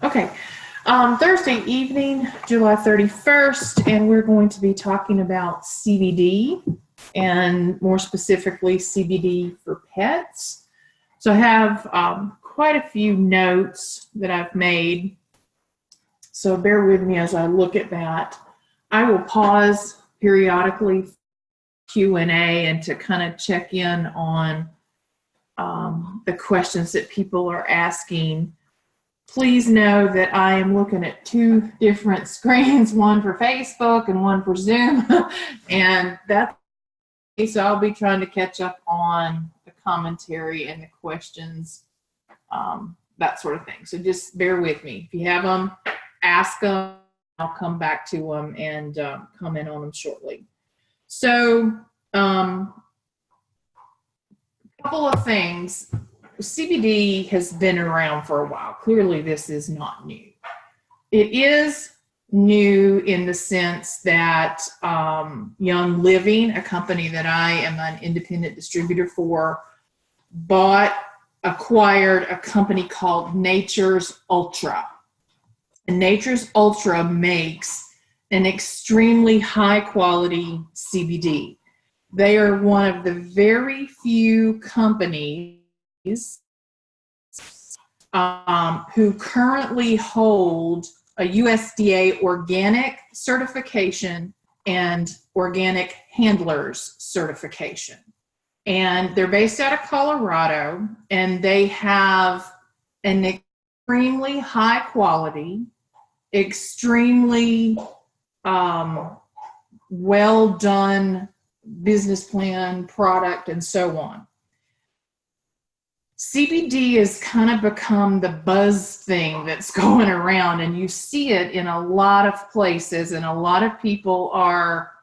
Okay, Thursday evening, July 31st, and we're going to be talking about CBD and more specifically CBD for pets. So I have quite a few notes that I've made, so bear with me as I look at that. I will pause periodically for Q&A and to kind of check in on the questions that people are asking. Please know that I am looking at two different screens, one for Facebook and one for Zoom, and that's so I'll be trying to catch up on the commentary and the questions, that sort of thing. So just bear with me. If you have them, ask them. I'll come back to them and comment on them shortly. So a couple of things. CBD has been around for a while. Clearly, this is not new. It is new in the sense that Young Living, a company that I am an independent distributor for, acquired a company called Nature's Ultra. And Nature's Ultra makes an extremely high quality CBD. They are one of the very few companies who currently hold a USDA organic certification and organic handlers certification. And they're based out of Colorado, and they have an extremely high quality, extremely well done business plan, product, and so on. CBD has kind of become the buzz thing that's going around, and you see it in a lot of places, and a lot of people are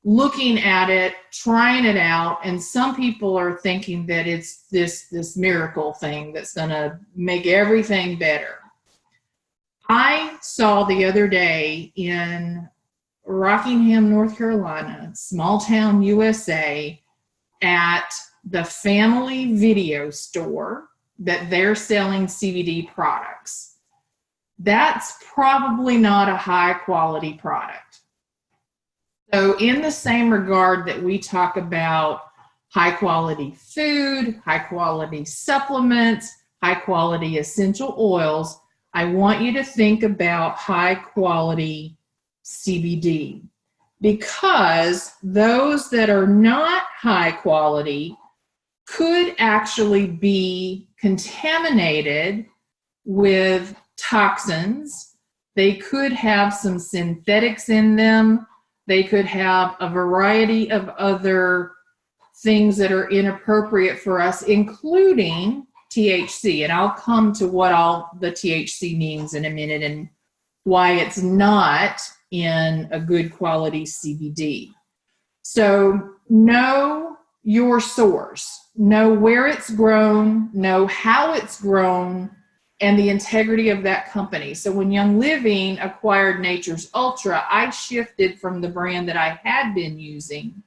looking at it, trying it out, and some people are thinking that it's this miracle thing that's going to make everything better. I saw the other day in Rockingham, North Carolina, small town USA, at the family video store that they're selling CBD products. That's probably not a high quality product. So in the same regard that we talk about high quality food, high quality supplements, high quality essential oils, I want you to think about high quality CBD, because those that are not high quality could actually be contaminated with toxins. They could have some synthetics in them. They could have a variety of other things that are inappropriate for us, including THC. And I'll come to what all the THC means in a minute and why it's not in a good quality CBD. So know your source, know where it's grown, know how it's grown, and the integrity of that company. So when Young Living acquired Nature's Ultra, I shifted from the brand that I had been using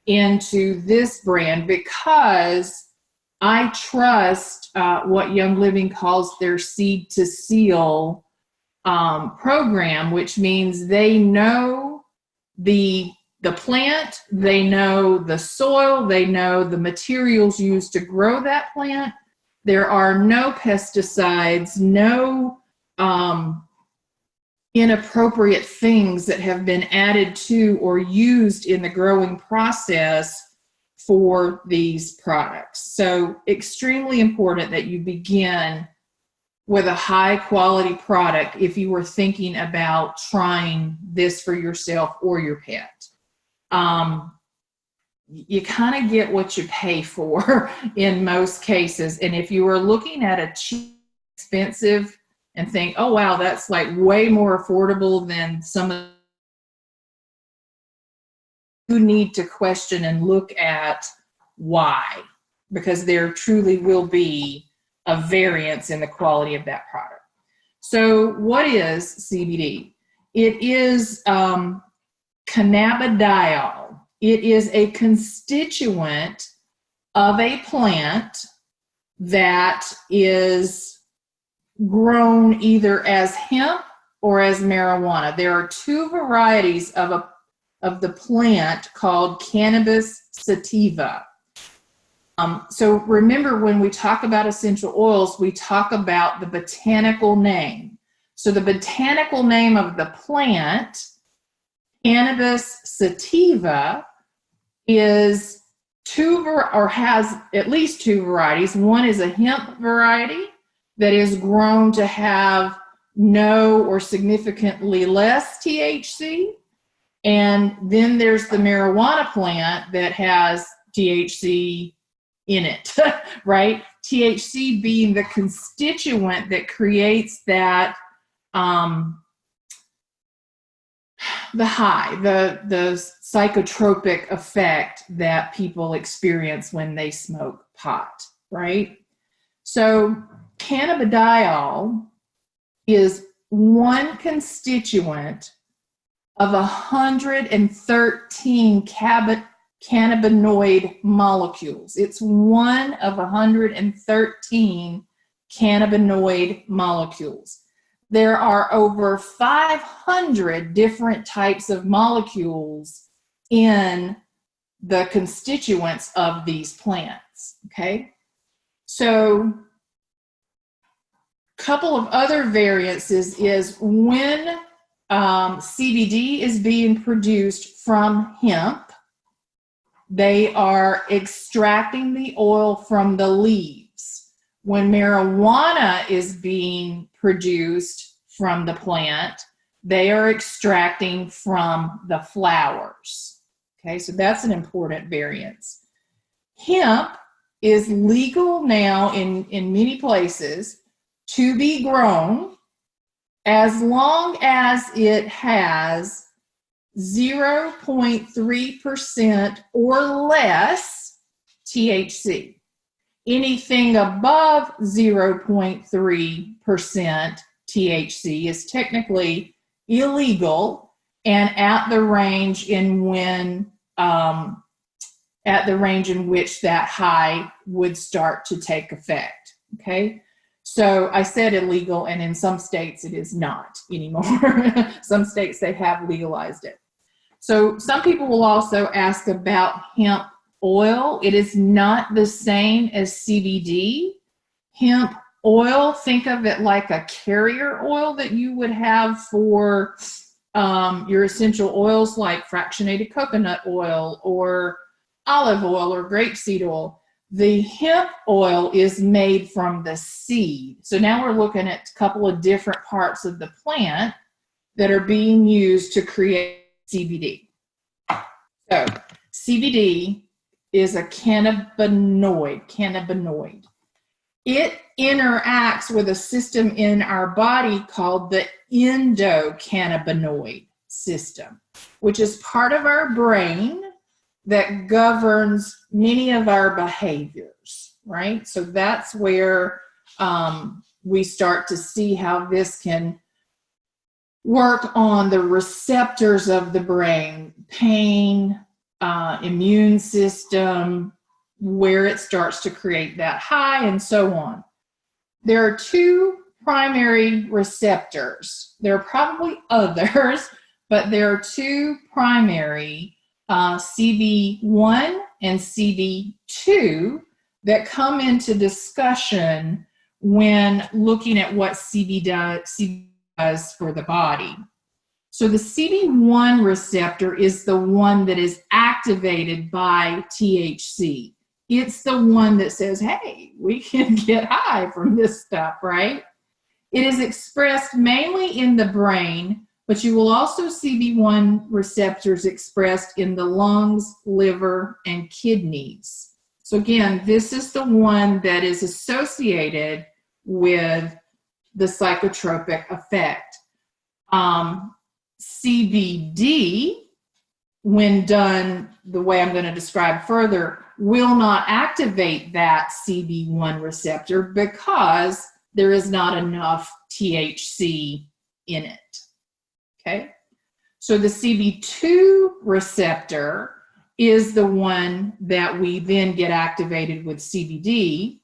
into this brand because I trust what Young Living calls their seed to seal program, which means they know the plant, they know the soil, they know the materials used to grow that plant. There are no pesticides, no inappropriate things that have been added to or used in the growing process for these products. So extremely important that you begin with a high quality product if you were thinking about trying this for yourself or your pet. You kind of get what you pay for in most cases. And if you are looking at a cheap, expensive and think, oh, wow, that's like way more affordable than some of, you need to question and look at why, because there truly will be a variance in the quality of that product. So what is CBD? It is cannabidiol. It is a constituent of a plant that is grown either as hemp or as marijuana. There are two varieties of the plant called cannabis sativa. So remember, when we talk about essential oils, we talk about the botanical name. So the botanical name of the plant, cannabis sativa, is has at least two varieties. One is a hemp variety that is grown to have no or significantly less THC. And then there's the marijuana plant that has THC in it, right? THC being the constituent that creates that, the high, the psychotropic effect that people experience when they smoke pot, right? So cannabidiol is one constituent of 113 cannabinoid molecules. It's one of 113 cannabinoid molecules. There are over 500 different types of molecules in the constituents of these plants, okay? So a couple of other variances is when CBD is being produced from hemp, they are extracting the oil from the leaves. When marijuana is being produced from the plant, they are extracting from the flowers. Okay, so that's an important variance. Hemp is legal now in many places to be grown as long as it has 0.3% or less THC. Anything above 0.3% THC is technically illegal and at the range in which that high would start to take effect. Okay, so I said illegal, and in some states it is not anymore. Some states, they have legalized it. So some people will also ask about hemp oil. It is not the same as CBD. Hemp oil, think of it like a carrier oil that you would have for your essential oils like fractionated coconut oil or olive oil or grapeseed oil. The hemp oil is made from the seed. So now we're looking at a couple of different parts of the plant that are being used to create CBD. So CBD is a cannabinoid. It interacts with a system in our body called the endocannabinoid system, which is part of our brain that governs many of our behaviors, right? So that's where we start to see how this can work on the receptors of the brain, pain, immune system, where it starts to create that high, and so on. There are two primary receptors. There are probably others, but there are two primary, CB1 and CB2, that come into discussion when looking at what CBD does for the body. So the CB1 receptor is the one that is activated by THC. It's the one that says, hey, we can get high from this stuff, right? It is expressed mainly in the brain, but you will also see CB1 receptors expressed in the lungs, liver, and kidneys. So again, this is the one that is associated with the psychotropic effect. CBD, when done the way I'm going to describe further, will not activate that CB1 receptor because there is not enough THC in it. Okay? So the CB2 receptor is the one that we then get activated with CBD.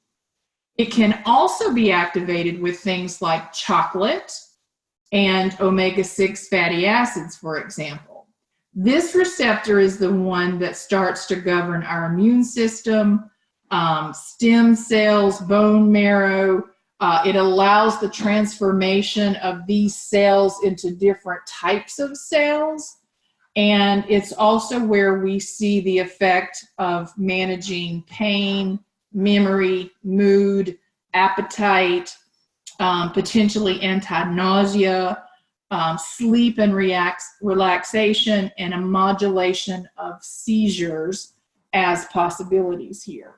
It can also be activated with things like chocolate and omega-6 fatty acids, for example. This receptor is the one that starts to govern our immune system, stem cells, bone marrow. It allows the transformation of these cells into different types of cells. And it's also where we see the effect of managing pain, memory, mood, appetite, potentially anti-nausea, sleep and relaxation, and a modulation of seizures as possibilities here.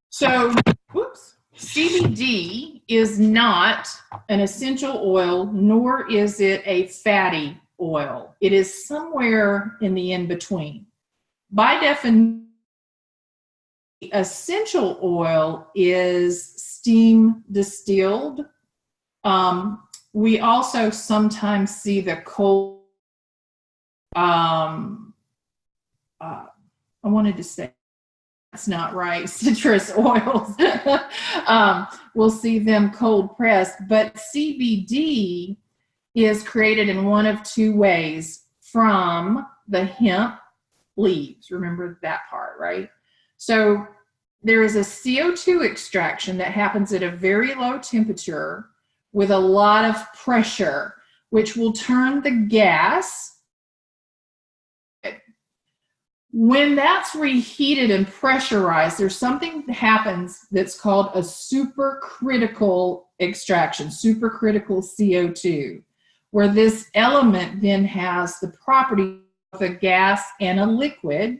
So, whoops, CBD is not an essential oil, nor is it a fatty oil. It is somewhere in the in-between. By definition, essential oil is steam distilled. We also sometimes see the cold, I wanted to say, that's not right, citrus oils. We'll see them cold pressed, but CBD is created in one of two ways from the hemp leaves. Remember that part, right? So there is a CO2 extraction that happens at a very low temperature with a lot of pressure, which will turn the gas. When that's reheated and pressurized, there's something that happens that's called a supercritical extraction, supercritical CO2, where this element then has the property of a gas and a liquid,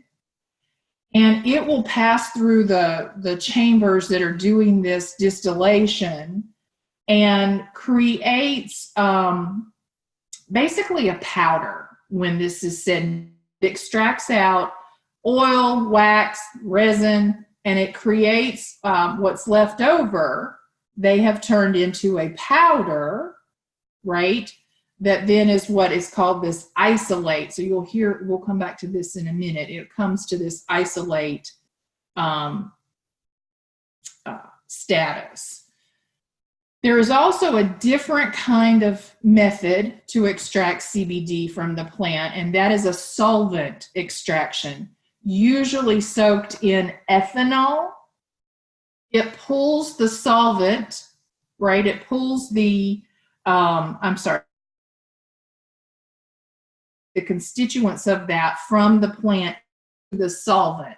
and it will pass through the chambers that are doing this distillation and creates basically a powder. When this is said, it extracts out oil, wax, resin, and it creates what's left over. They have turned into a powder, right? That then is what is called this isolate. So you'll hear, we'll come back to this in a minute. It comes to this isolate status. There is also a different kind of method to extract CBD from the plant, and that is a solvent extraction, usually soaked in ethanol. It pulls the solvent, right? It pulls the, the constituents of that from the plant to the solvent.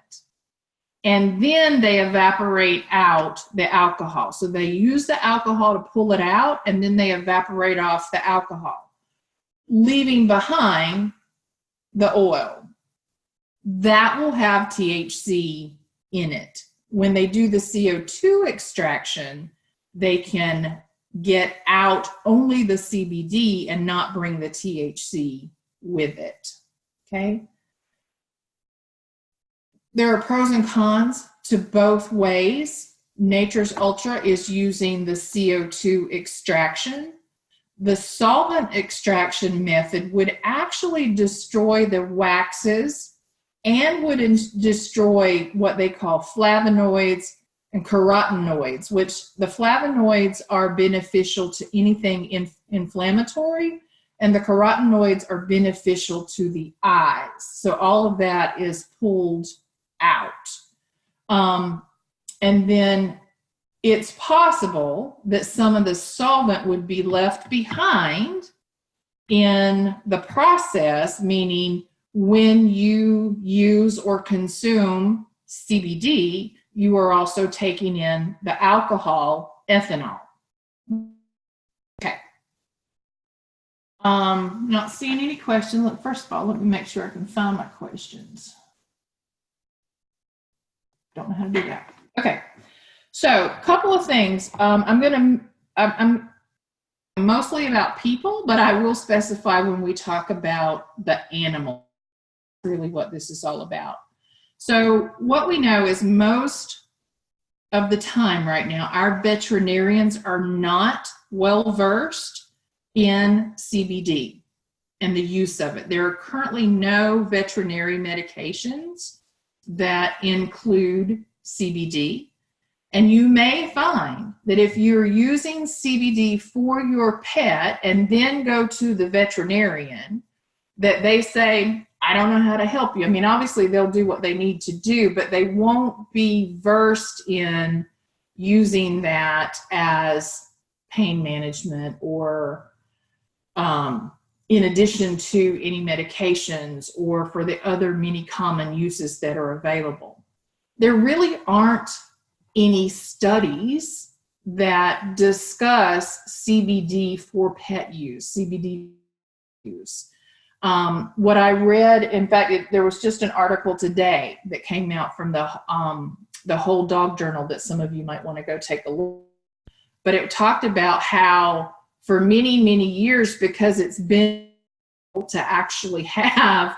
And then they evaporate out the alcohol. So they use the alcohol to pull it out, and then they evaporate off the alcohol, leaving behind the oil. That will have THC in it. When they do the CO2 extraction, they can get out only the CBD and not bring the THC with it, okay? There are pros and cons to both ways. Nature's Ultra is using the CO2 extraction. The solvent extraction method would actually destroy the waxes and would destroy what they call flavonoids and carotenoids, which the flavonoids are beneficial to anything inflammatory, and the carotenoids are beneficial to the eyes. So all of that is pulled out. And then it's possible that some of the solvent would be left behind in the process, meaning when you use or consume CBD, you are also taking in the alcohol, ethanol. Okay. Not seeing any questions. Look, first of all, let me make sure I can find my questions. Don't know how to do that. Okay, so a couple of things. I'm mostly about people, but I will specify when we talk about the animal, really what this is all about. So what we know is most of the time right now, our veterinarians are not well versed in CBD and the use of it. There are currently no veterinary medications that include CBD. And you may find that if you're using CBD for your pet and then go to the veterinarian, that they say, I don't know how to help you. I mean, obviously they'll do what they need to do, but they won't be versed in using that as pain management or in addition to any medications or for the other many common uses that are available. There really aren't any studies that discuss CBD for pet use, CBD use. What I read, in fact, there was just an article today that came out from the Whole Dog Journal that some of you might want to go take a look. But it talked about how for many, many years, because it's been able to actually have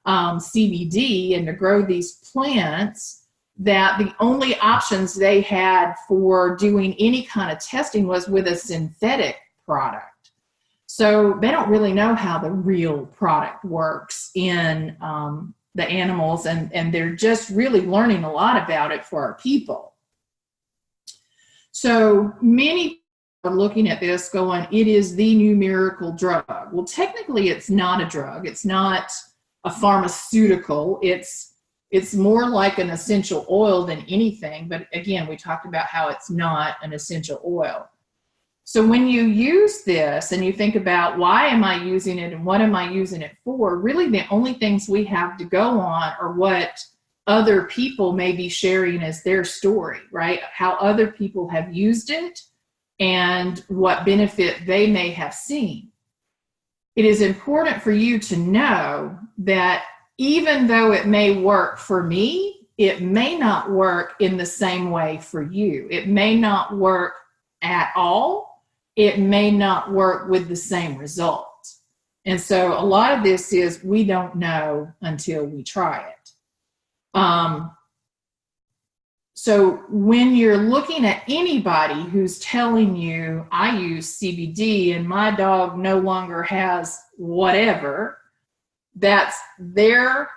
CBD and to grow these plants, that the only options they had for doing any kind of testing was with a synthetic product. So they don't really know how the real product works in the animals, and they're just really learning a lot about it for our people. So many are looking at this going, it is the new miracle drug. Well, technically it's not a drug. It's not a pharmaceutical. It's more like an essential oil than anything. But again, we talked about how it's not an essential oil. So when you use this and you think about why am I using it and what am I using it for, really the only things we have to go on are what other people may be sharing as their story, right? How other people have used it and what benefit they may have seen. It is important for you to know that even though it may work for me, it may not work in the same way for you. It may not work at all. It may not work with the same result. And so a lot of this is we don't know until we try it. So when you're looking at anybody who's telling you, I use CBD and my dog no longer has whatever, that's their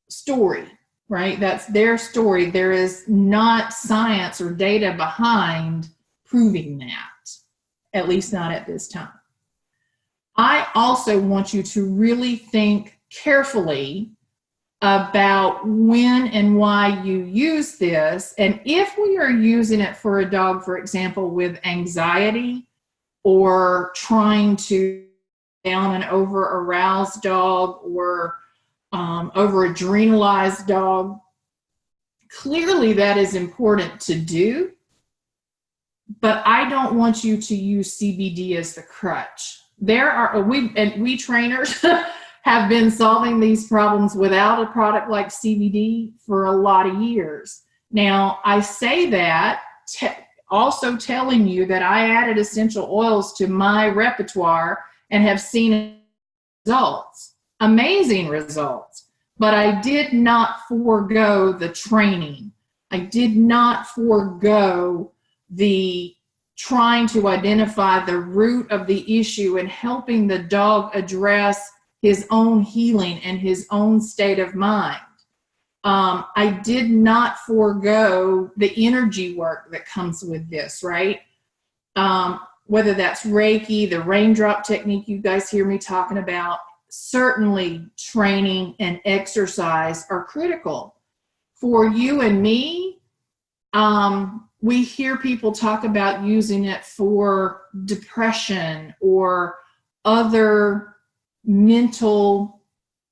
story, right? That's their story. There is not science or data behind proving that, at least not at this time. I also want you to really think carefully about when and why you use this. And if we are using it for a dog, for example, with anxiety or trying to down an over-aroused dog or over-adrenalized dog, clearly that is important to do. But I don't want you to use CBD as the crutch. We trainers have been solving these problems without a product like CBD for a lot of years. Now, I say that also telling you that I added essential oils to my repertoire and have seen results, amazing results. But I did not forego the training. I did not forego the trying to identify the root of the issue and helping the dog address his own healing and his own state of mind. I did not forego the energy work that comes with this, right? Whether that's Reiki, the raindrop technique you guys hear me talking about, certainly training and exercise are critical. For you and me, we hear people talk about using it for depression or other mental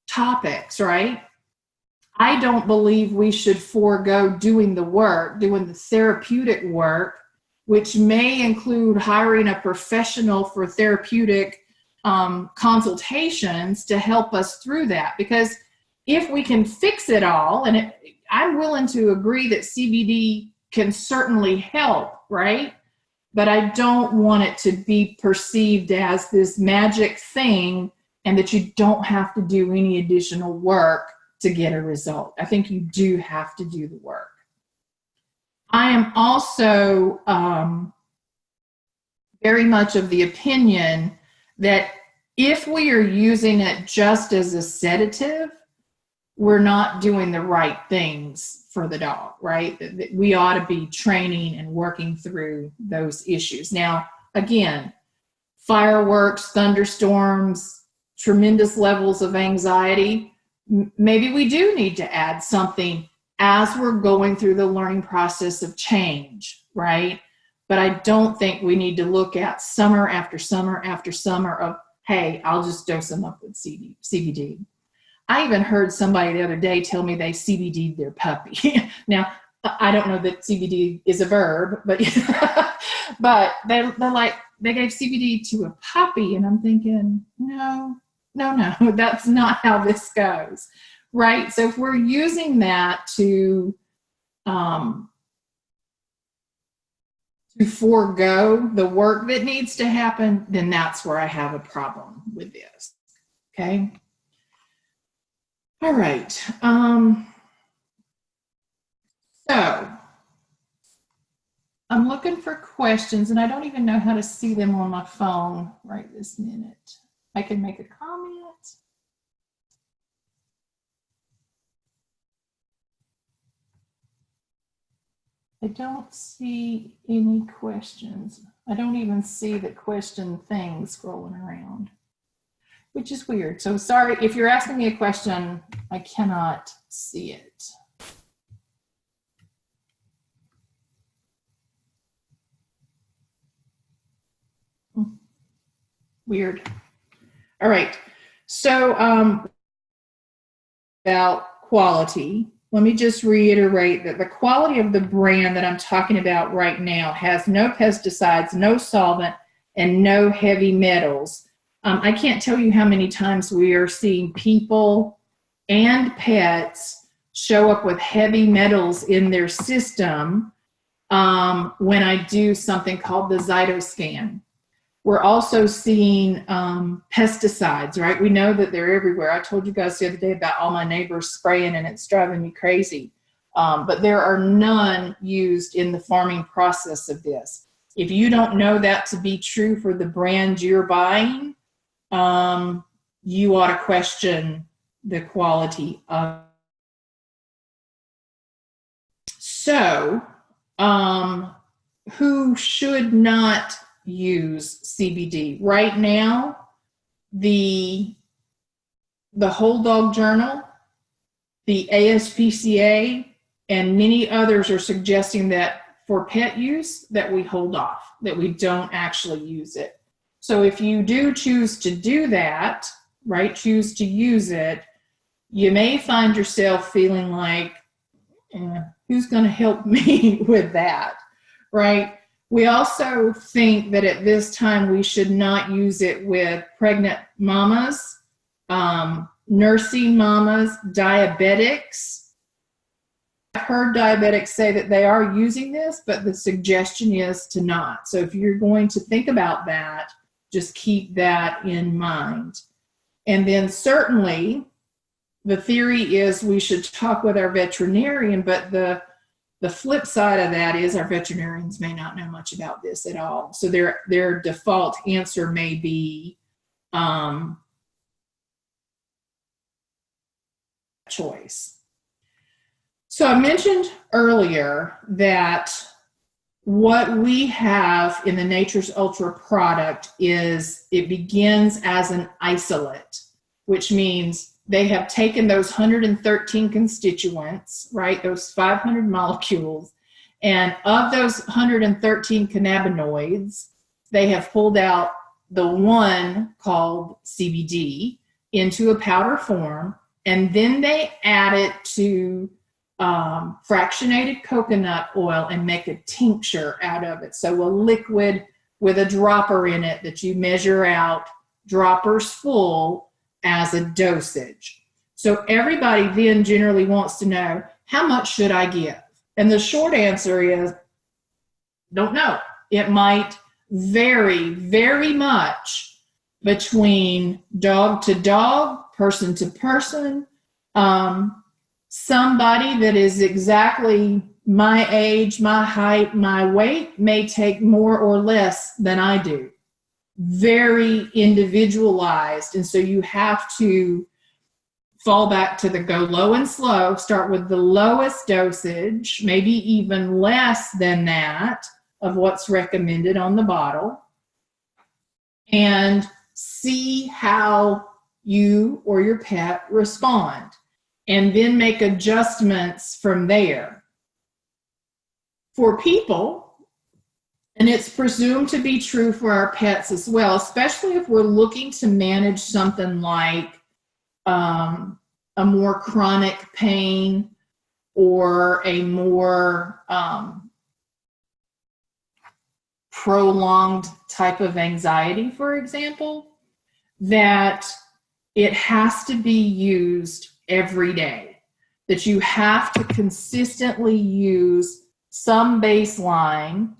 topics, right? I don't believe we should forego doing the work, doing the therapeutic work, which may include hiring a professional for therapeutic consultations to help us through that. Because if we can fix it all, and I'm willing to agree that CBD can certainly help, right? But I don't want it to be perceived as this magic thing and that you don't have to do any additional work to get a result. I think you do have to do the work. I am also very much of the opinion that if we are using it just as a sedative, we're not doing the right things for the dog, right? We ought to be training and working through those issues. Now, again, fireworks, thunderstorms, tremendous levels of anxiety, maybe we do need to add something as we're going through the learning process of change, right? But I don't think we need to look at summer after summer after summer of, hey, I'll just dose them up with CBD. I even heard somebody the other day tell me they CBD'd their puppy. Now, I don't know that CBD is a verb, but but they're like, they gave CBD to a puppy, and I'm thinking, no, that's not how this goes, right? So if we're using that to forego the work that needs to happen, then that's where I have a problem with this, okay? All right. So I'm looking for questions, and I don't even know how to see them on my phone right this minute. I can make a comment. I don't see any questions. I don't even see the question thing scrolling around, which is weird. So sorry, if you're asking me a question, I cannot see it. Weird. All right. So about quality, let me just reiterate that the quality of the brand that I'm talking about right now has no pesticides, no solvent, and no heavy metals. I can't tell you how many times we are seeing people and pets show up with heavy metals in their system when I do something called the Zytoscan. We're also seeing pesticides, right? We know that they're everywhere. I told you guys the other day about all my neighbors spraying, and it's driving me crazy. But there are none used in the farming process of this. If you don't know that to be true for the brand you're buying, you ought to question the quality of. So, who should not use CBD? Right now, the Whole Dog Journal, the ASPCA, and many others are suggesting that for pet use that we hold off, that we don't actually use it. So if you do choose to do that, right, choose to use it, you may find yourself feeling like, who's going to help me with that, right? We also think that at this time we should not use it with pregnant mamas, nursing mamas, diabetics. I've heard diabetics say that they are using this, but the suggestion is to not. So if you're going to think about that, just keep that in mind. And then certainly the theory is we should talk with our veterinarian, but the flip side of that is our veterinarians may not know much about this at all. So their default answer may be choice. So I mentioned earlier that what we have in the Nature's Ultra product is it begins as an isolate, which means they have taken those 113 constituents, right, those 500 molecules, and of those 113 cannabinoids, they have pulled out the one called CBD into a powder form, and then they add it to fractionated coconut oil and make a tincture out of it. So a liquid with a dropper in it that you measure out, droppers full, as a dosage. So everybody then generally wants to know, how much should I give? And the short answer is, don't know. It might vary very much between dog to dog, person to person. Somebody that is exactly my age, my height, my weight may take more or less than I do. Very individualized. And so you have to fall back to the go low and slow, start with the lowest dosage, maybe even less than that of what's recommended on the bottle, and see how you or your pet respond, and then make adjustments from there. For people, and it's presumed to be true for our pets as well, especially if we're looking to manage something like a more chronic pain or a more prolonged type of anxiety, for example, that it has to be used every day, that you have to consistently use some baseline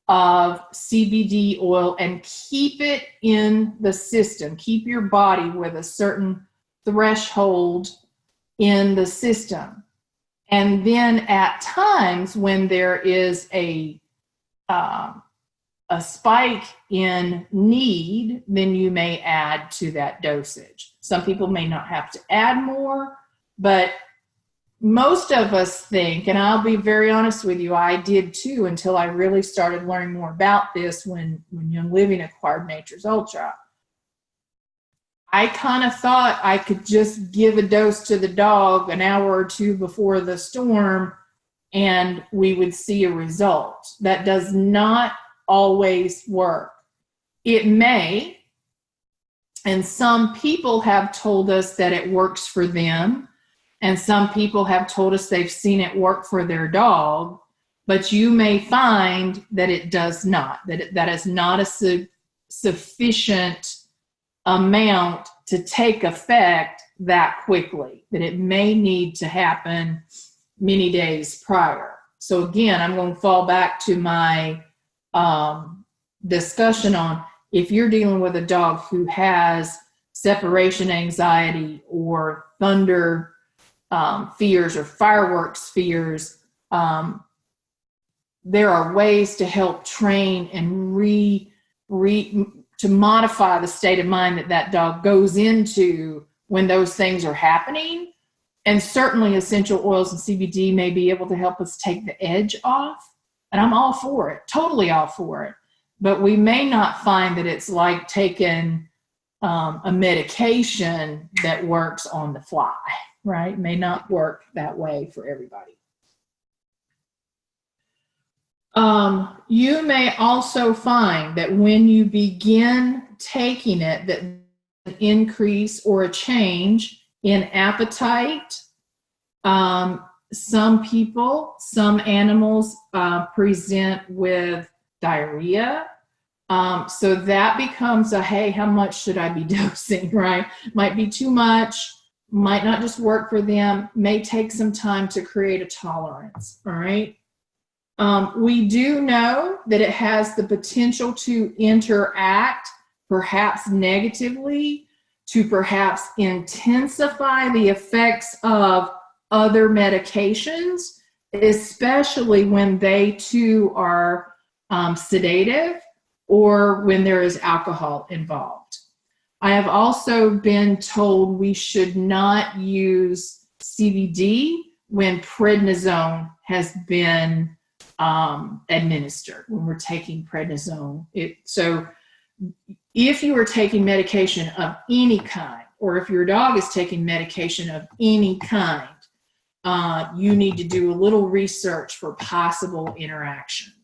of CBD oil and keep it in the system, keep your body with a certain threshold in the system. And then at times when there is a spike in need, then you may add to that dosage. Some people may not have to add more, but most of us think, and I'll be very honest with you, I did too until I really started learning more about this when Young Living acquired Nature's Ultra. I kind of thought I could just give a dose to the dog an hour or two before the storm and we would see a result. That does not always work. It may, and some people have told us that it works for them, and some people have told us they've seen it work for their dog, but you may find that it does not, that is not a sufficient amount to take effect that quickly, that it may need to happen many days prior. So again, I'm going to fall back to my discussion on if you're dealing with a dog who has separation anxiety or thunder fears or fireworks fears, there are ways to help train and to modify the state of mind that dog goes into when those things are happening. And certainly essential oils and CBD may be able to help us take the edge off. And I'm all for it, totally all for it. But we may not find that it's like taking a medication that works on the fly, right? It may not work that way for everybody. You may also find that when you begin taking it, that an increase or a change in appetite. Some people, some animals present with diarrhea. So that becomes a, hey, how much should I be dosing, right? Might be too much, might not just work for them, may take some time to create a tolerance, all right? We do know that it has the potential to interact perhaps negatively, to perhaps intensify the effects of other medications, especially when they too are sedative or when there is alcohol involved. I have also been told we should not use CBD when prednisone has been administered, when we're taking prednisone. So if you are taking medication of any kind, or if your dog is taking medication of any kind, you need to do a little research for possible interactions.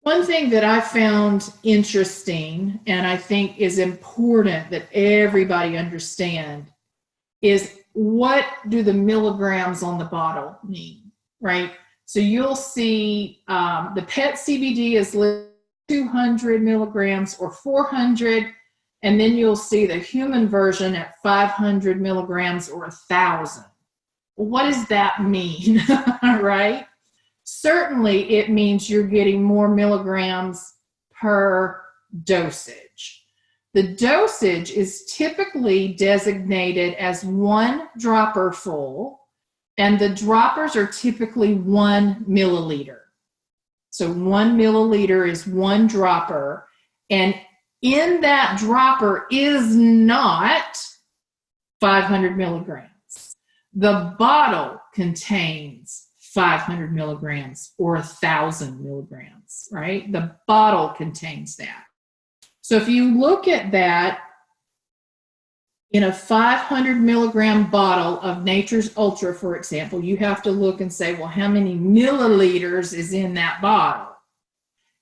One thing that I found interesting, and I think is important that everybody understand, is what do the milligrams on the bottle mean, right? So you'll see the pet CBD is 200 milligrams or 400, and then you'll see the human version at 500 milligrams or 1,000. Well, what does that mean, right? Certainly it means you're getting more milligrams per dosage. The dosage is typically designated as 1 dropper full, and the droppers are typically 1 milliliter. So 1 milliliter is 1 dropper, and in that dropper is not 500 milligrams. The bottle contains 500 milligrams or 1,000 milligrams, right? The bottle contains that. So if you look at that in a 500 milligram bottle of Nature's Ultra, for example, you have to look and say, well, how many milliliters is in that bottle?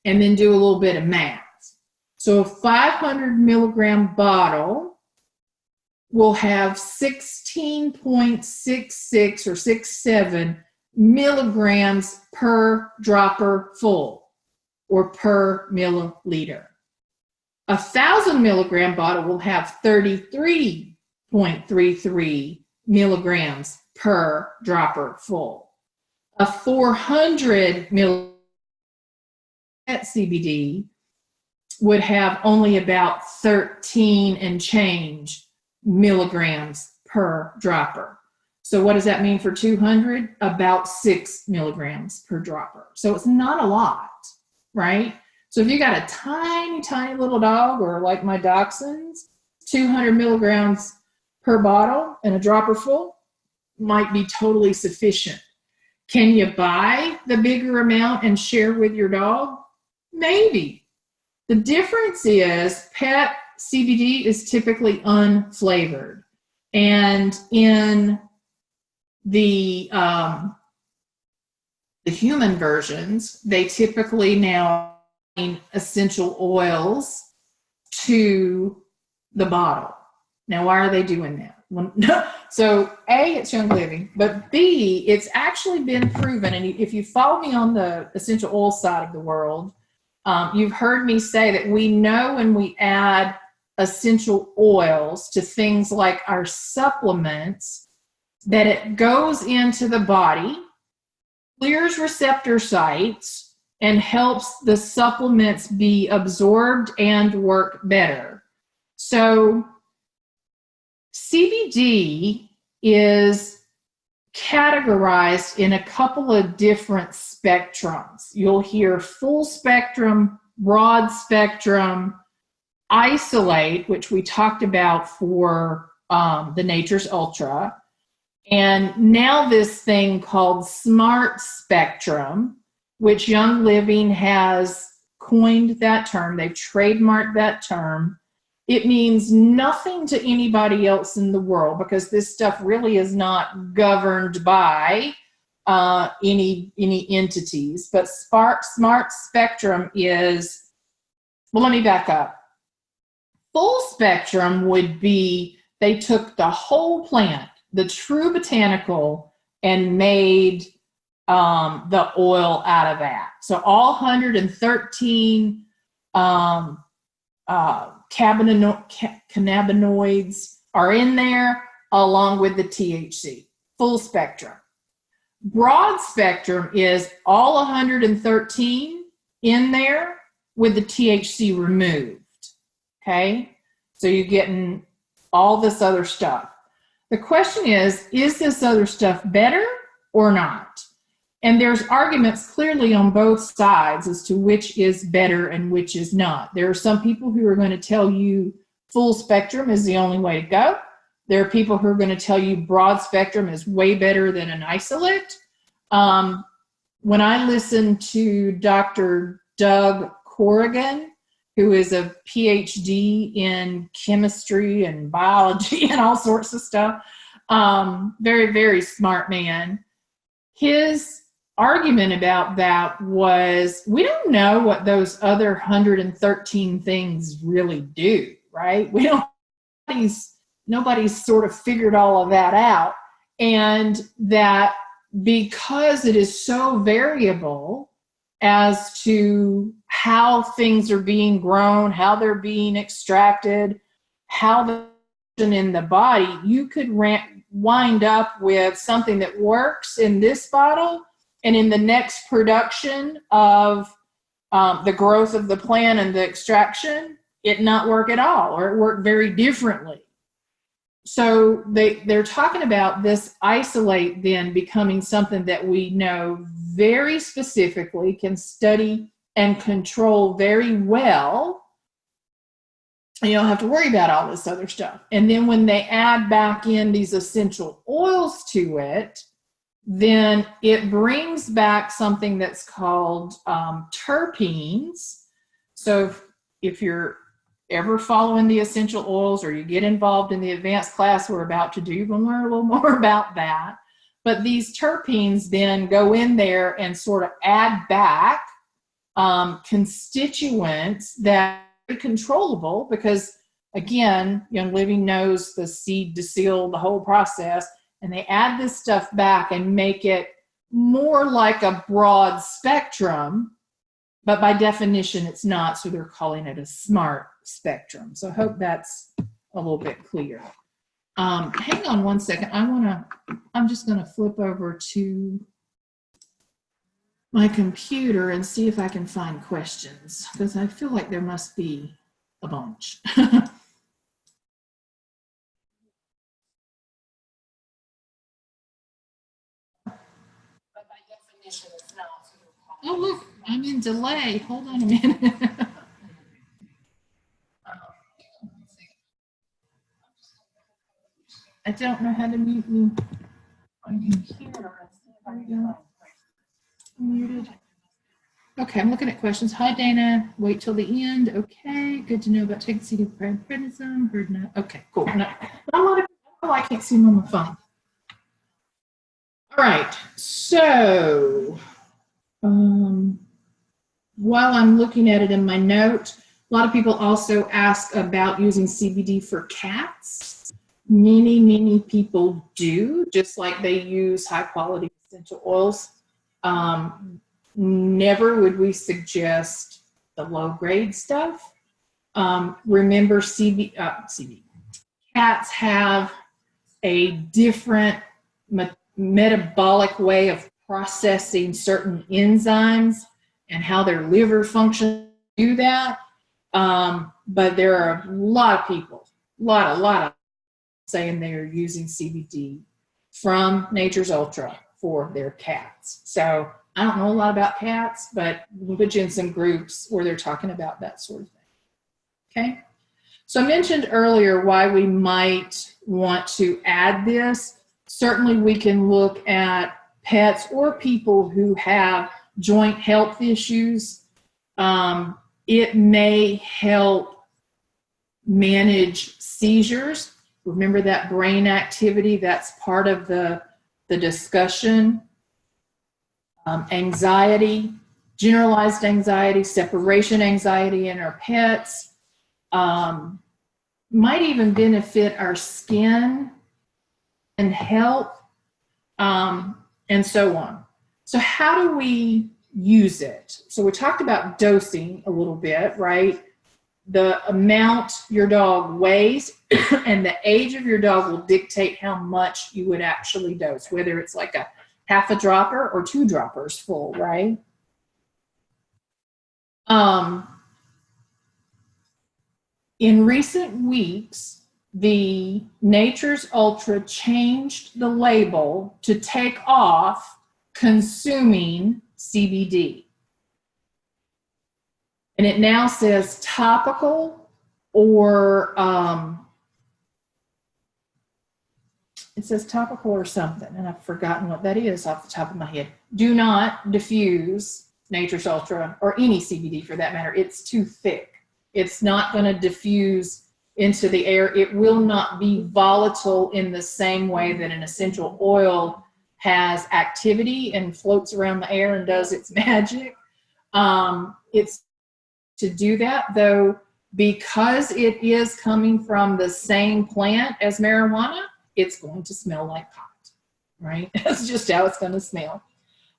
And then do a little bit of math. So a 500 milligram bottle will have 16.66 or 67 milligrams per dropper full or per milliliter. 1,000 milligram bottle will have 33.33 milligrams per dropper full. A 400 milligram CBD would have only about 13 and change milligrams per dropper. So what does that mean for 200? About 6 milligrams per dropper. So it's not a lot, right? So if you got a tiny, tiny little dog, or like my dachshunds, 200 milligrams per bottle and a dropper full might be totally sufficient. Can you buy the bigger amount and share with your dog? Maybe. The difference is pet CBD is typically unflavored. And in the human versions, they typically now essential oils to the bottle. Now, why are they doing that? Well, so A, it's Young Living, but B, it's actually been proven, and if you follow me on the essential oil side of the world, you've heard me say that we know when we add essential oils to things like our supplements, that it goes into the body, clears receptor sites, and helps the supplements be absorbed and work better. So CBD is categorized in a couple of different spectrums. You'll hear full spectrum, broad spectrum, isolate, which we talked about for the Nature's Ultra, and now this thing called smart spectrum, which Young Living has coined that term. They've trademarked that term. It means nothing to anybody else in the world because this stuff really is not governed by any entities. But smart spectrum is, well, let me back up. Full spectrum would be, they took the whole plant, the true botanical, and made the oil out of that. So all 113 cannabinoids are in there, along with the THC. Full spectrum. Broad spectrum is all 113 in there with the THC removed. Okay? So you're getting all this other stuff. The question is this other stuff better or not? And there's arguments clearly on both sides as to which is better and which is not. There are some people who are going to tell you full spectrum is the only way to go. There are people who are going to tell you broad spectrum is way better than an isolate. When I listen to Dr. Doug Corrigan, who is a PhD in chemistry and biology and all sorts of stuff, very, very smart man, his argument about that was, we don't know what those other 113 things really do, right? We don't, nobody's sort of figured all of that out. And that because it is so variable as to how things are being grown, how they're being extracted, how they're in the body, you could wind up with something that works in this bottle, and in the next production of the growth of the plant and the extraction, it not work at all, or it work very differently. So they're talking about this isolate then becoming something that we know very specifically, can study and control very well, you don't have to worry about all this other stuff. And then when they add back in these essential oils to it, then it brings back something that's called terpenes. So if you're ever following the essential oils, or you get involved in the advanced class we're about to do, you're going to learn a little more about that. But these terpenes then go in there and sort of add back constituents that are controllable, because again, Young Living knows the seed to seal, the whole process, and they add this stuff back and make it more like a broad spectrum, but by definition it's not, so they're calling it a smart spectrum. So I hope that's a little bit clear. Hang on one second. I'm just gonna flip over to my computer and see if I can find questions, because I feel like there must be a bunch. Oh, look, I'm in delay. Hold on a minute. I don't know how to mute you on computer. There we go. Muted. Okay, I'm looking at questions. Hi, Dana. Wait till the end. Okay, good to know about taking CD for prednisone. Heard not. Okay, cool. Not a lot of people. Oh, I can't see them on the phone. All right, so while I'm looking at it in my note, a lot of people also ask about using CBD for cats. Many people do, just like they use high quality essential oils. Never would we suggest the low grade stuff. Remember, cats have a different metabolic way of processing certain enzymes and how their liver functions do that. But there are a lot of people, a lot of saying they are using CBD from Nature's Ultra for their cats. So I don't know a lot about cats, but we'll put you in some groups where they're talking about that sort of thing. Okay. So I mentioned earlier why we might want to add this. Certainly we can look at pets or people who have joint health issues. It may help manage seizures. Remember that brain activity, that's part of the discussion. Anxiety, generalized anxiety, separation anxiety in our pets. Might even benefit our skin and health, and so on. So how do we use it? So we talked about dosing a little bit, right? The amount your dog weighs and the age of your dog will dictate how much you would actually dose, whether it's like a half a dropper or 2 droppers full, right? In recent weeks, the Nature's Ultra changed the label to take off consuming CBD. And it now says topical or it says topical or something, and I've forgotten what that is off the top of my head. Do not diffuse Nature's Ultra or any CBD for that matter. It's too thick. It's not going to diffuse into the air. It will not be volatile in the same way that an essential oil has activity and floats around the air and does its magic. It's to do that, though, because it is coming from the same plant as marijuana, it's going to smell like pot, right? That's just how it's going to smell.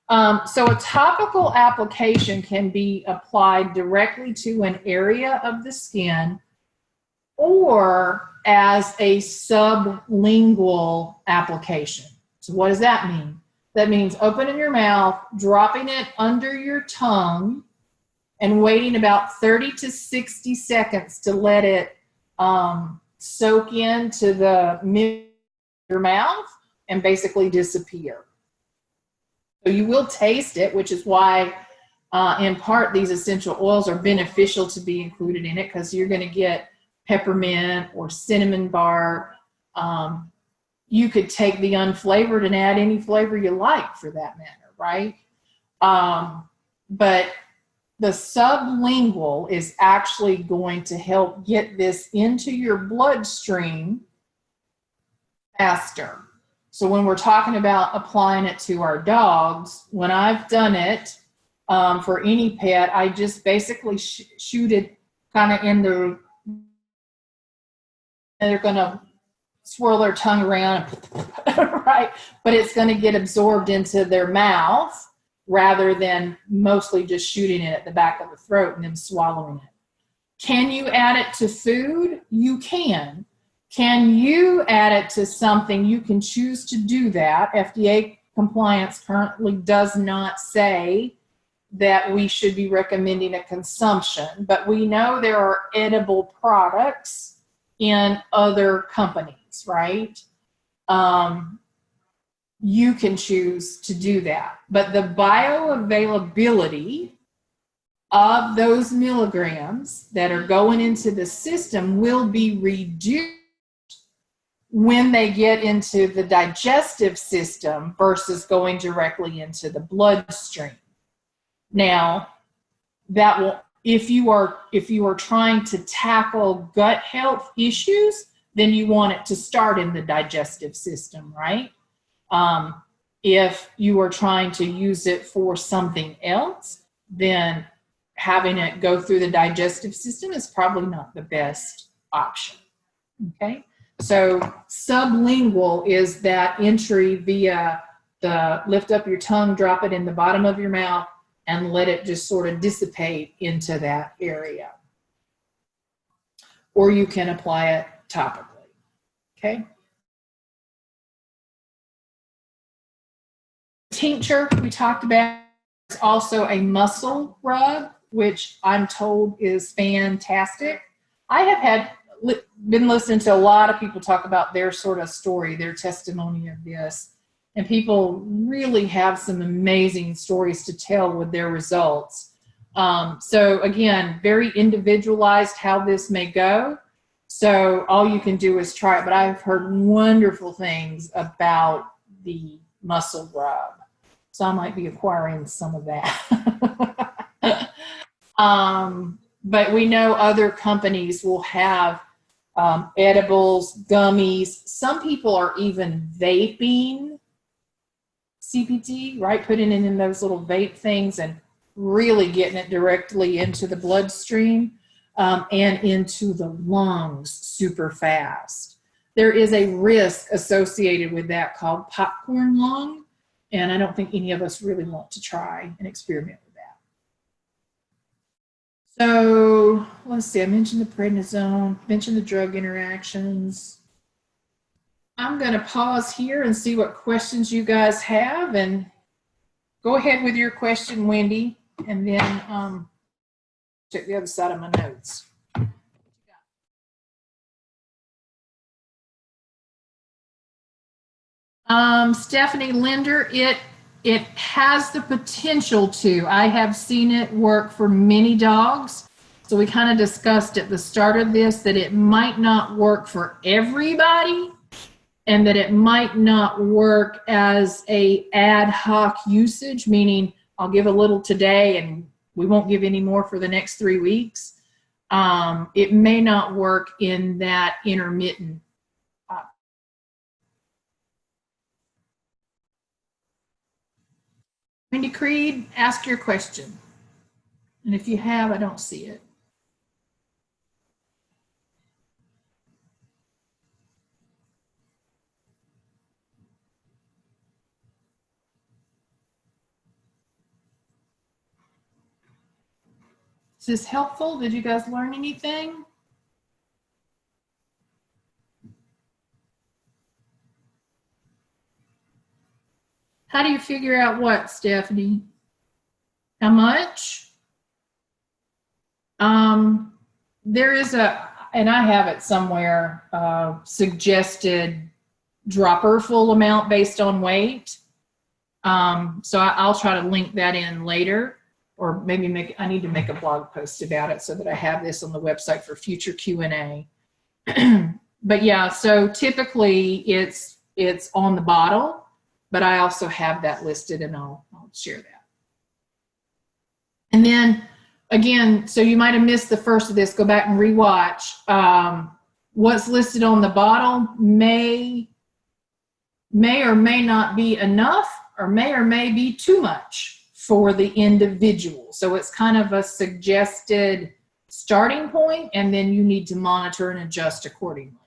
So a topical application can be applied directly to an area of the skin or as a sublingual application. So what does that mean? That means opening your mouth, dropping it under your tongue, and waiting about 30 to 60 seconds to let it soak into the middle of your mouth and basically disappear. So you will taste it, which is why in part these essential oils are beneficial to be included in it, because you're going to get peppermint or cinnamon bark. You could take the unflavored and add any flavor you like for that matter, right? But the sublingual is actually going to help get this into your bloodstream faster. So when we're talking about applying it to our dogs, when I've done it for any pet, I just basically shoot it kind of in the, and they're going to swirl their tongue around, right? But it's going to get absorbed into their mouth rather than mostly just shooting it at the back of the throat and then swallowing it. Can you add it to food? You can. Can you add it to something? You can choose to do that. FDA compliance currently does not say that we should be recommending a consumption, but we know there are edible products in other companies, right? You can choose to do that. But the bioavailability of those milligrams that are going into the system will be reduced when they get into the digestive system versus going directly into the bloodstream. Now, that will, if you are trying to tackle gut health issues, then you want it to start in the digestive system, right? If you are trying to use it for something else, then having it go through the digestive system is probably not the best option, okay? So sublingual is that entry via the lift up your tongue, drop it in the bottom of your mouth, and let it just sort of dissipate into that area. Or you can apply it topically, okay? Tincture we talked about is also a muscle rub, which I'm told is fantastic. I have been listening to a lot of people talk about their sort of story, their testimony of this, and people really have some amazing stories to tell with their results. So again, very individualized how this may go. So all you can do is try it, but I've heard wonderful things about the muscle rub. So I might be acquiring some of that. But we know other companies will have edibles, gummies. Some people are even vaping CBD, right? Putting it in those little vape things and really getting it directly into the bloodstream and into the lungs super fast. There is a risk associated with that called popcorn lung. And I don't think any of us really want to try and experiment with that. So let's see, I mentioned the prednisone, mentioned the drug interactions. I'm going to pause here and see what questions you guys have, and go ahead with your question, Wendy, and then check the other side of my notes. Stephanie Linder, it has the potential to. I have seen it work for many dogs. So we kind of discussed at the start of this that it might not work for everybody and that it might not work as a ad hoc usage, meaning I'll give a little today and we won't give any more for the next 3 weeks. It may not work in that intermittent. Wendy Creed, ask your question. And if you have, I don't see it. Is this helpful? Did you guys learn anything? How do you figure out what, Stephanie? How much? There is a, and I have it somewhere, suggested dropper full amount based on weight. So I'll try to link that in later, or maybe I need to make a blog post about it so that I have this on the website for future Q&A. But yeah, so typically it's on the bottle, but I also have that listed, and I'll share that. And then again, so you might have missed the first of this, go back and rewatch. What's listed on the bottle may or may not be enough, or may be too much for the individual. So it's kind of a suggested starting point, and then you need to monitor and adjust accordingly.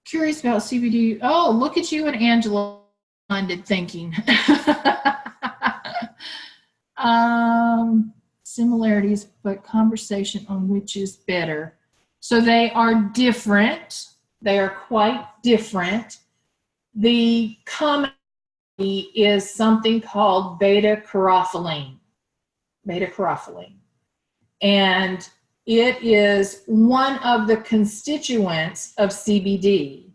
Curious about CBD. Oh, look at you and Angela minded thinking. Similarities, but conversation on which is better. So they are different. They are quite different. The common is something called beta-carotene. Beta-carotene. And it is one of the constituents of CBD.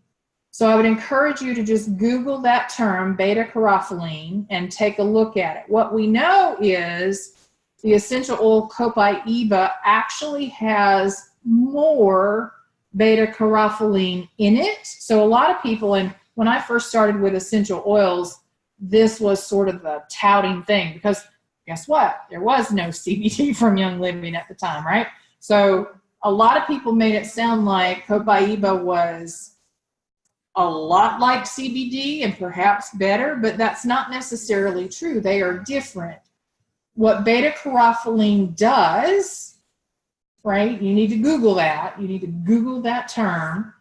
So I would encourage you to just Google that term, beta-carotene, and take a look at it. What we know is the essential oil copaiba actually has more beta-carotene in it. So a lot of people, and when I first started with essential oils, this was sort of the touting thing, because guess what? There was no CBD from Young Living at the time, right? So a lot of people made it sound like copaiba was a lot like CBD and perhaps better, but that's not necessarily true. They are different. What beta-carotene does, right? You need to Google that. You need to Google that term.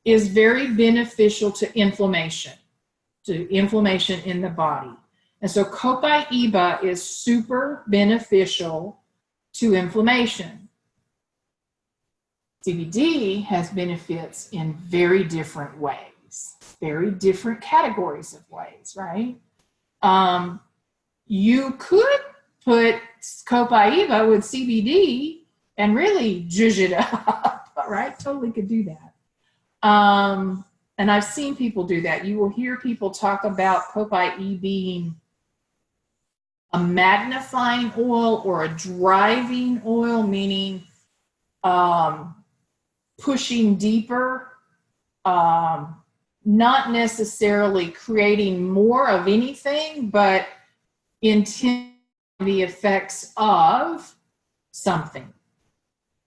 Is very beneficial to inflammation in the body. And so copaiba is super beneficial to inflammation. CBD has benefits in very different ways, very different categories of ways, right? You could put copaiba with CBD and really zhuzh it up, right? Totally could do that. And I've seen people do that. You will hear people talk about copaiba being a magnifying oil or a driving oil, meaning pushing deeper, not necessarily creating more of anything, but intending the effects of something,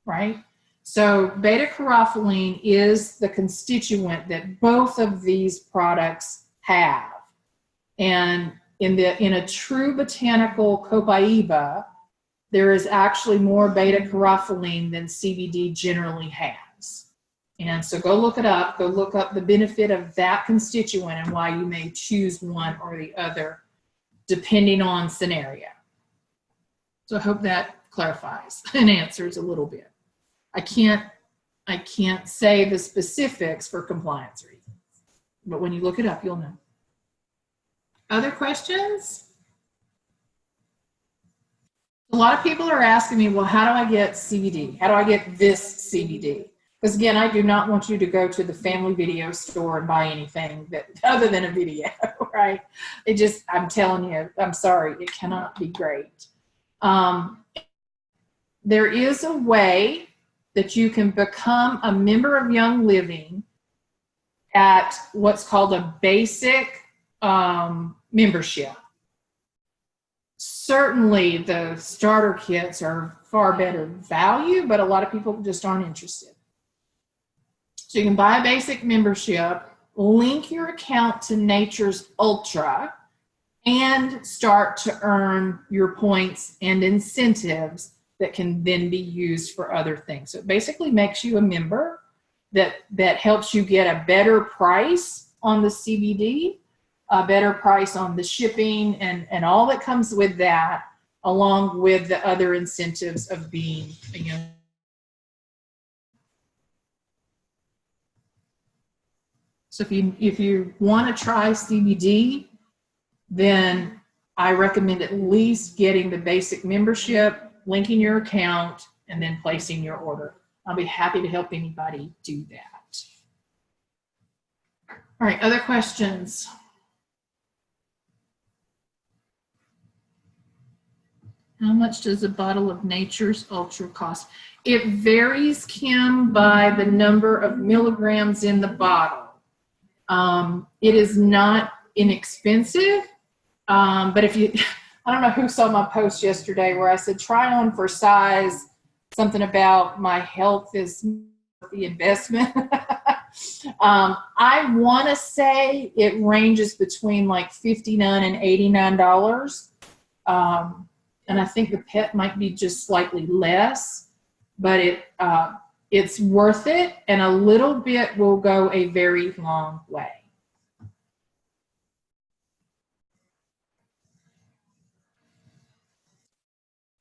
right? So beta-carotene is the constituent that both of these products have. And in a true botanical copaiba, there is actually more beta-carotene than CBD generally has. And so go look it up. Go look up the benefit of that constituent and why you may choose one or the other, depending on scenario. So I hope that clarifies and answers a little bit. I can't say the specifics for compliance reasons, but when you look it up, you'll know. Other questions? A lot of people are asking me, well, how do I get CBD? How do I get this CBD? Because again, I do not want you to go to the family video store and buy anything that other than a video, right? It just, I'm telling you, I'm sorry, it cannot be great. There is a way that you can become a member of Young Living at what's called a basic membership. Certainly the starter kits are far better value, but a lot of people just aren't interested. So you can buy a basic membership, link your account to Nature's Ultra, and start to earn your points and incentives that can then be used for other things. So it basically makes you a member that helps you get a better price on the CBD, a better price on the shipping and all that comes with that, along with the other incentives of being a young. So if you want to try CBD, then I recommend at least getting the basic membership, linking your account, and then placing your order. I'll be happy to help anybody do that. All right, other questions? How much does a bottle of Nature's Ultra cost? It varies, Kim, by the number of milligrams in the bottle. It is not inexpensive, but if you, I don't know who saw my post yesterday where I said, try on for size, something about my health is the investment. I want to say it ranges between like $59 and $89. And I think the pet might be just slightly less, but it's worth it, and a little bit will go a very long way.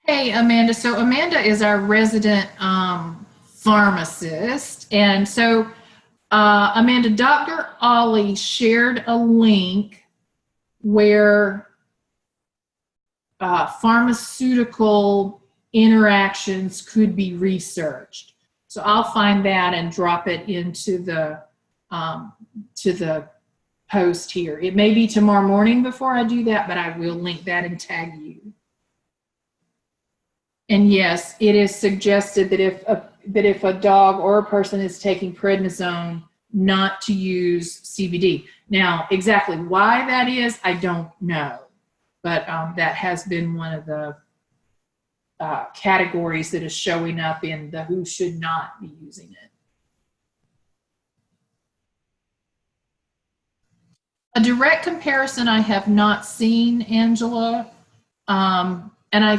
Hey, Amanda. So Amanda is our resident pharmacist. And so, Amanda, Dr. Ollie shared a link where pharmaceutical interactions could be researched. So I'll find that and drop it into the post here. It may be tomorrow morning before I do that, but I will link that and tag you. And yes, it is suggested that if a dog or a person is taking prednisone, not to use CBD. Now, exactly why that is, I don't know. But that has been one of the categories that is showing up in the who should not be using it. A direct comparison I have not seen, Angela. And I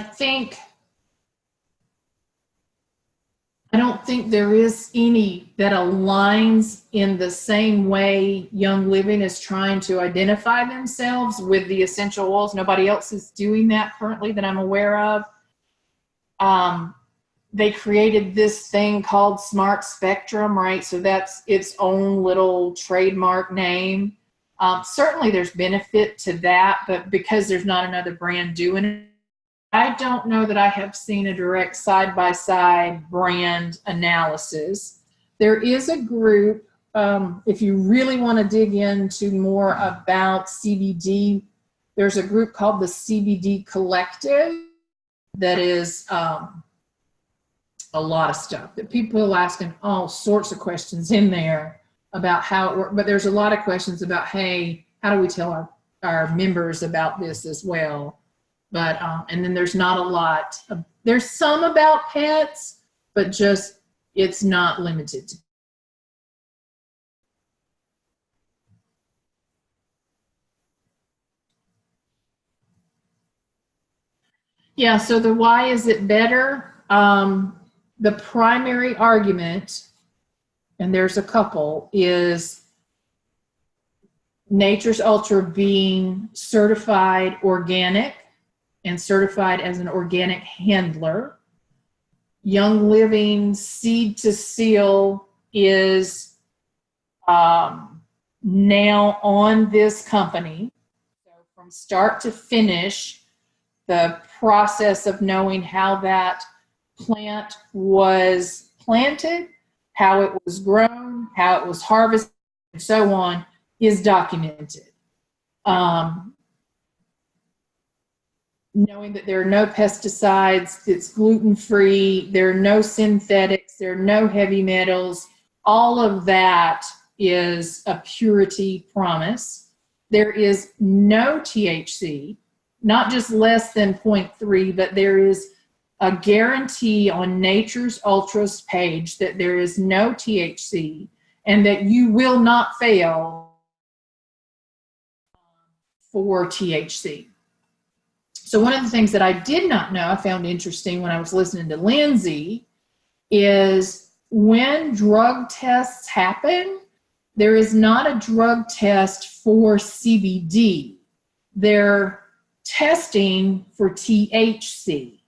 don't think there is any that aligns in the same way Young Living is trying to identify themselves with the essential oils. Nobody else is doing that currently that I'm aware of. They created this thing called Smart Spectrum, right? So that's its own little trademark name. Certainly there's benefit to that, but because there's not another brand doing it, I don't know that I have seen a direct side-by-side brand analysis. There is a group, if you really want to dig into more about CBD, there's a group called the CBD Collective that is a lot of stuff that people are asking all sorts of questions in there about how it works. But there's a lot of questions about, hey, how do we tell our members about this as well? But, and then there's not a lot, there's some about pets, but just, it's not limited to. Yeah, so the why is it better? The primary argument, and there's a couple, is Nature's Ultra being certified organic and certified as an organic handler. Young Living Seed to Seal is now on this company. So from start to finish, the process of knowing how that plant was planted, how it was grown, how it was harvested, and so on, is documented. Knowing that there are no pesticides, it's gluten-free, there are no synthetics, there are no heavy metals, all of that is a purity promise. There is no THC, not just less than 0.3, but there is a guarantee on Nature's Ultra's page that there is no THC and that you will not fail for THC. So one of the things that I did not know, I found interesting when I was listening to Lindsay, is when drug tests happen, there is not a drug test for CBD. They're testing for THC,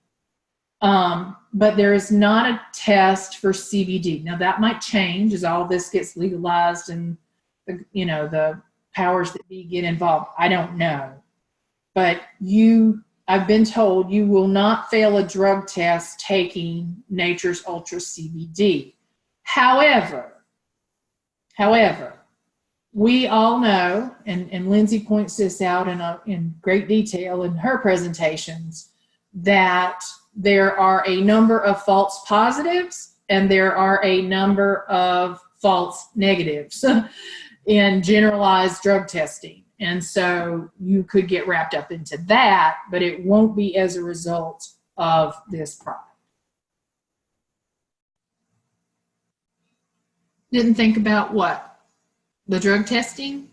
but there is not a test for CBD. Now that might change as all this gets legalized and the powers that be get involved. I don't know, but I've been told you will not fail a drug test taking Nature's Ultra CBD. However, we all know, and Lindsay points this out in great detail in her presentations, that there are a number of false positives and there are a number of false negatives in generalized drug testing. And so you could get wrapped up into that, but it won't be as a result of this product. Didn't think about what? The drug testing?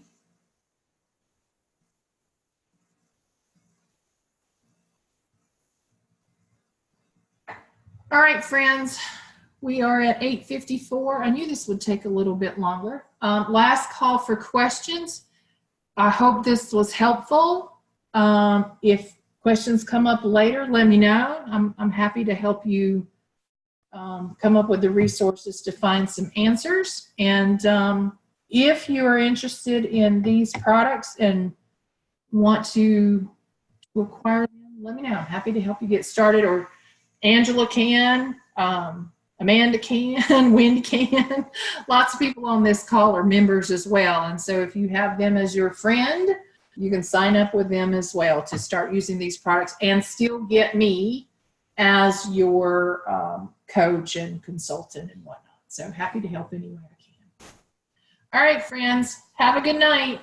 All right, friends, we are at 8:54. I knew this would take a little bit longer. Last call for questions. I hope this was helpful. If questions come up later, let me know. I'm happy to help you come up with the resources to find some answers. And if you are interested in these products and want to acquire them, let me know. I'm happy to help you get started, or Angela can, Amanda can, Wendy can. Lots of people on this call are members as well. And so if you have them as your friend, you can sign up with them as well to start using these products and still get me as your coach and consultant and whatnot. So happy to help any way I can. All right, friends, have a good night.